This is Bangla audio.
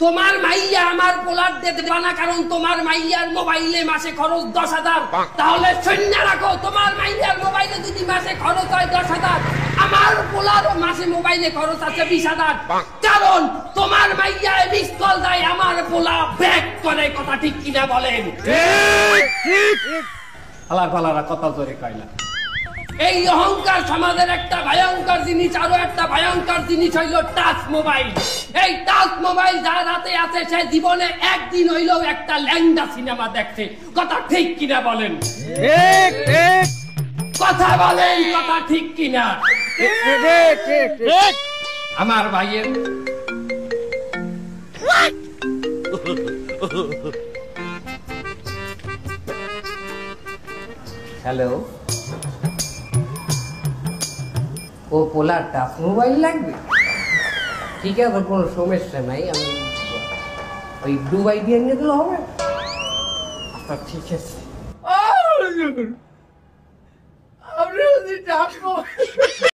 তোমার মাইয়া আমার পোলার দেবা না, কারণ তোমার মাইয়ার মোবাইলে মাসে খরচ 10,000। তাহলে শূন্য রাখো, তোমার মাইয়ার মোবাইলে যদি মাসে খরচ হয় 10,000, আমার পোলার মাসে মোবাইলে খরচ আছে 20,000। কারণ তোমার মাইয়া মিস কল দেয়, আমার পোলা ব্যাক করে। কথা ঠিক কিনা বলেন? আলার পালারা কথা জোরে কয়লা। এই অহংকার সমাজের একটা ভয়ঙ্কর জিনিস। আরো একটা ভয়ঙ্কর জিনিস হইল টাচ মোবাইল। এই টাচ মোবাইল যার হাতে আছে সে জীবনে একদিন হইলেও একটা ল্যাংড়া সিনেমা দেখছে। কথা ঠিক কিনা বলেন? ঠিক ঠিক কথা বলেন, কথা ঠিক কিনা? ঠিক ঠিক ঠিক আমার ভাইয়ের হ্যালো, ও পোলার টাচ মোবাইল লাগবে? ঠিক আছে, কোনো সমস্যা নাই, আমি ওই দুবাই দিয়ে নিয়ে দিলে হবে। আচ্ছা ঠিক আছে। আপনি